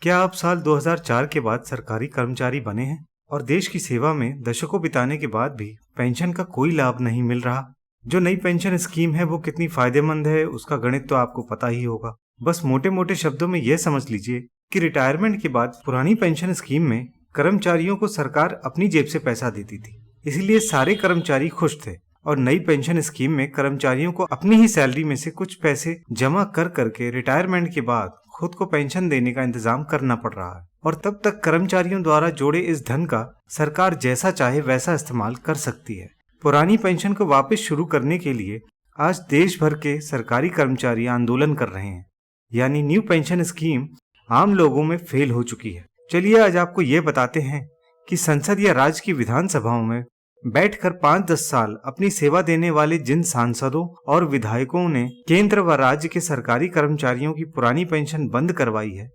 क्या आप साल 2004 के बाद सरकारी कर्मचारी बने हैं और देश की सेवा में दशकों बिताने के बाद भी पेंशन का कोई लाभ नहीं मिल रहा? जो नई पेंशन स्कीम है वो कितनी फायदेमंद है उसका गणित तो आपको पता ही होगा। बस मोटे मोटे शब्दों में यह समझ लीजिए कि रिटायरमेंट के बाद पुरानी पेंशन स्कीम में कर्मचारियों को सरकार अपनी जेब से पैसा देती थी, इसलिए सारे कर्मचारी खुश थे। और नई पेंशन स्कीम में कर्मचारियों को अपनी ही सैलरी में से कुछ पैसे जमा कर करके रिटायरमेंट के बाद खुद को पेंशन देने का इंतजाम करना पड़ रहा है। और तब तक कर्मचारियों द्वारा जोड़े इस धन का सरकार जैसा चाहे वैसा इस्तेमाल कर सकती है। पुरानी पेंशन को वापस शुरू करने के लिए आज देश भर के सरकारी कर्मचारी आंदोलन कर रहे हैं, यानी न्यू पेंशन स्कीम आम लोगों में फेल हो चुकी है। चलिए आज आपको ये बताते हैं कि संसद या राज्य की विधानसभाओं में बैठकर 5-10 साल अपनी सेवा देने वाले जिन सांसदों और विधायकों ने केंद्र व राज्य के सरकारी कर्मचारियों की पुरानी पेंशन बंद करवाई है,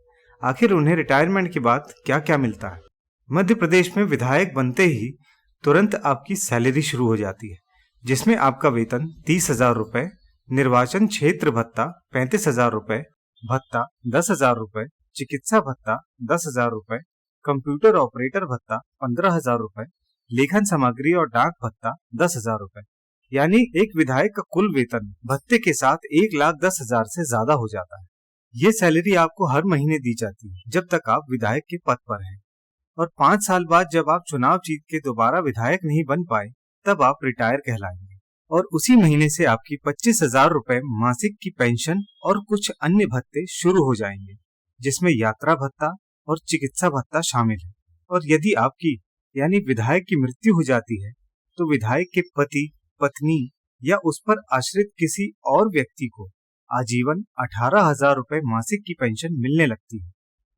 आखिर उन्हें रिटायरमेंट के बाद क्या क्या मिलता है। मध्य प्रदेश में विधायक बनते ही तुरंत आपकी सैलरी शुरू हो जाती है, जिसमें आपका वेतन 30,000 रुपए, निर्वाचन क्षेत्र भत्ता 35,000 रुपए, भत्ता 10,000 रुपए, चिकित्सा भत्ता 10,000 रुपए, कंप्यूटर ऑपरेटर भत्ता 15,000 रुपए, लेखन सामग्री और डाक भत्ता 10,000 रुपए, यानी एक विधायक का कुल वेतन भत्ते के साथ 1,10,000 से ज्यादा हो जाता है। ये सैलरी आपको हर महीने दी जाती है जब तक आप विधायक के पद पर हैं, और 5 साल बाद जब आप चुनाव जीत के दोबारा विधायक नहीं बन पाए तब आप रिटायर कहलाएंगे, और उसी महीने से आपकी 25,000 रुपए मासिक की पेंशन और कुछ अन्य भत्ते शुरू हो जाएंगे, जिसमें यात्रा भत्ता और चिकित्सा भत्ता शामिल है। और यदि आपकी यानी विधायक की मृत्यु हो जाती है तो विधायक के पति, पत्नी या उस पर आश्रित किसी और व्यक्ति को आजीवन 18,000 रुपए मासिक की पेंशन मिलने लगती है।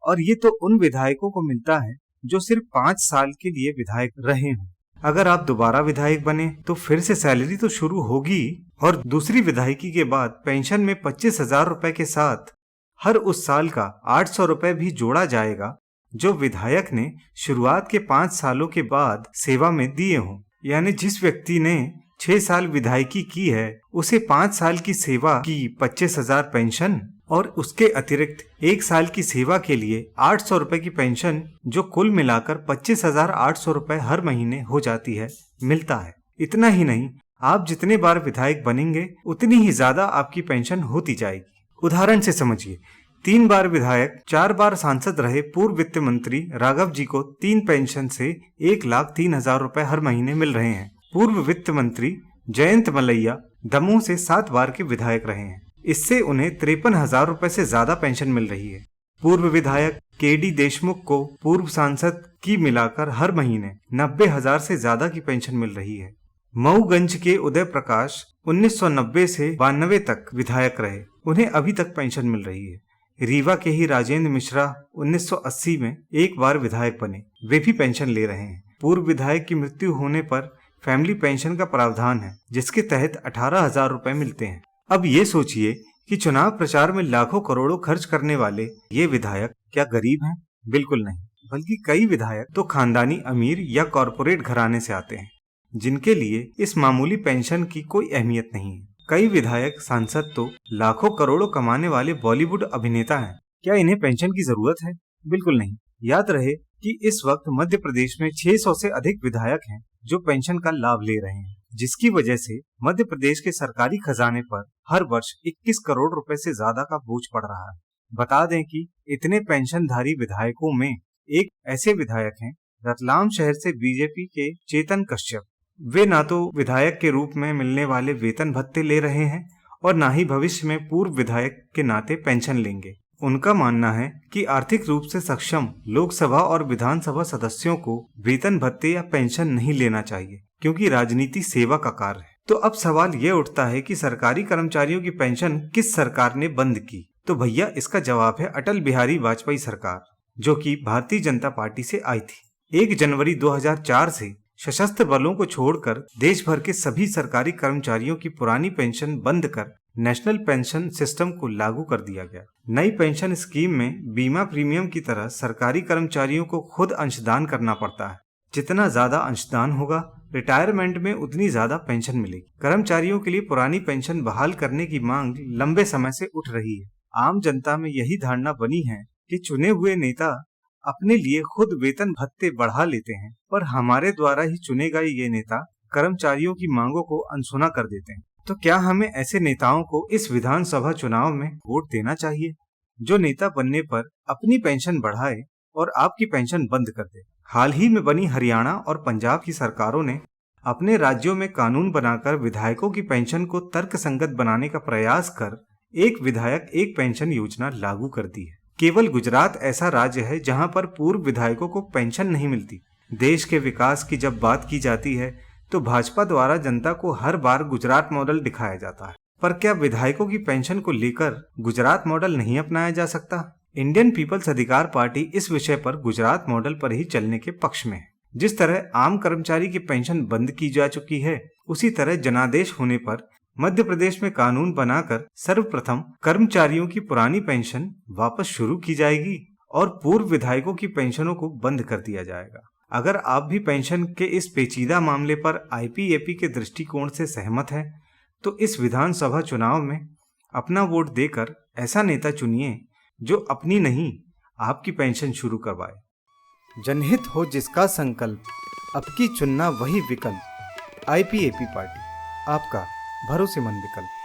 और ये तो उन विधायकों को मिलता है जो सिर्फ 5 साल के लिए विधायक रहे हों। अगर आप दोबारा विधायक बने तो फिर से सैलरी तो शुरू होगी, और दूसरी विधायकी के बाद पेंशन में 25,000 रुपए के साथ हर उस साल का 800 रुपए भी जोड़ा जाएगा जो विधायक ने शुरुआत के 5 सालों के बाद सेवा में दिए हों। यानी जिस व्यक्ति ने 6 साल विधायकी की है उसे 5 साल की सेवा की 25,000 पेंशन और उसके अतिरिक्त 1 साल की सेवा के लिए 800 रुपए की पेंशन, जो कुल मिलाकर 25,800 रुपए हर महीने हो जाती है, मिलता है। इतना ही नहीं, आप जितने बार विधायक बनेंगे उतनी ही ज्यादा आपकी पेंशन होती जाएगी। उदाहरण से समझिए, 3 बार विधायक 4 बार सांसद रहे पूर्व वित्त मंत्री राघव जी को 3 पेंशन से 1,03,000 रुपए हर महीने मिल रहे हैं। पूर्व वित्त मंत्री जयंत मलैया दमोह से 7 बार के विधायक रहे हैं, इससे उन्हें 53,000 रुपए से ज्यादा पेंशन मिल रही है। पूर्व विधायक केडी देशमुख को पूर्व सांसद की मिलाकर हर महीने 90,000 से ज्यादा की पेंशन मिल रही है। मऊगंज के उदय प्रकाश 1990 से 92 तक विधायक रहे, उन्हें अभी तक पेंशन मिल रही है। रीवा के ही राजेंद्र मिश्रा 1980 में 1 बार विधायक बने, वे भी पेंशन ले रहे हैं। पूर्व विधायक की मृत्यु होने पर फैमिली पेंशन का प्रावधान है, जिसके तहत 18,000 रुपए मिलते हैं। अब ये सोचिए कि चुनाव प्रचार में लाखों करोड़ों खर्च करने वाले ये विधायक क्या गरीब हैं? बिल्कुल नहीं, बल्कि कई विधायक तो खानदानी अमीर या कॉरपोरेट घराने से आते हैं, जिनके लिए इस मामूली पेंशन की कोई अहमियत नहीं है। कई विधायक सांसद तो लाखों करोड़ों कमाने वाले बॉलीवुड अभिनेता हैं, क्या इन्हें पेंशन की जरूरत है? बिल्कुल नहीं। याद रहे कि इस वक्त मध्य प्रदेश में 600 से अधिक विधायक हैं जो पेंशन का लाभ ले रहे हैं, जिसकी वजह से मध्य प्रदेश के सरकारी खजाने पर हर वर्ष 21 करोड़ रुपए से ज्यादा का बोझ पड़ रहा है। बता दें कि इतने पेंशनधारी विधायकों में एक ऐसे विधायक हैं रतलाम शहर से बीजेपी के चेतन कश्यप। वे ना तो विधायक के रूप में मिलने वाले वेतन भत्ते ले रहे हैं और ना ही भविष्य में पूर्व विधायक के नाते पेंशन लेंगे। उनका मानना है कि आर्थिक रूप से सक्षम लोकसभा और विधानसभा सदस्यों को वेतन भत्ते या पेंशन नहीं लेना चाहिए, क्योंकि राजनीति सेवा का कार्य है। तो अब सवाल ये उठता है कि सरकारी कर्मचारियों की पेंशन किस सरकार ने बंद की? तो भैया इसका जवाब है अटल बिहारी वाजपेयी सरकार, जो कि भारतीय जनता पार्टी से आई थी। 1 जनवरी 2004 से सशस्त्र बलों को छोड़कर देश भर के सभी सरकारी कर्मचारियों की पुरानी पेंशन बंद कर नेशनल पेंशन सिस्टम को लागू कर दिया गया। नई पेंशन स्कीम में बीमा प्रीमियम की तरह सरकारी कर्मचारियों को खुद अंशदान करना पड़ता है। जितना ज्यादा अंशदान होगा, रिटायरमेंट में उतनी ज्यादा पेंशन मिलेगी। कर्मचारियों के लिए पुरानी पेंशन बहाल करने की मांग लंबे समय से उठ रही है। आम जनता में यही धारणा बनी है कि चुने हुए नेता अपने लिए खुद वेतन भत्ते बढ़ा लेते हैं, पर हमारे द्वारा ही चुने गए ये नेता कर्मचारियों की मांगों को अनसुना कर देते हैं। तो क्या हमें ऐसे नेताओं को इस विधानसभा चुनाव में वोट देना चाहिए, जो नेता बनने पर अपनी पेंशन बढ़ाए और आपकी पेंशन बंद कर दे? हाल ही में बनी हरियाणा और पंजाब की सरकारों ने अपने राज्यों में कानून बनाकर विधायकों की पेंशन को तर्कसंगत बनाने का प्रयास कर एक विधायक एक पेंशन योजना लागू कर दी है। केवल गुजरात ऐसा राज्य है जहां पर पूर्व विधायकों को पेंशन नहीं मिलती। देश के विकास की जब बात की जाती है तो भाजपा द्वारा जनता को हर बार गुजरात मॉडल दिखाया जाता है, पर क्या विधायकों की पेंशन को लेकर गुजरात मॉडल नहीं अपनाया जा सकता? इंडियन पीपल्स अधिकार पार्टी इस विषय पर गुजरात मॉडल पर ही चलने के पक्ष में है। जिस तरह आम कर्मचारी की पेंशन बंद की जा चुकी है, उसी तरह जनादेश होने पर मध्य प्रदेश में कानून बनाकर सर्वप्रथम कर्मचारियों की पुरानी पेंशन वापस शुरू की जाएगी और पूर्व विधायकों की पेंशनों को बंद कर दिया जाएगा। अगर आप भी पेंशन के इस पेचीदा मामले पर आईपीएपी के दृष्टिकोण से सहमत हैं, तो इस विधानसभा चुनाव में अपना वोट देकर ऐसा नेता चुनिए जो अपनी नहीं आपकी पेंशन शुरू करवाए। जनहित हो जिसका संकल्प, अब की चुनना वही विकल्प। आईपीएपी पार्टी, आपका भरोसेमंद विकल्प।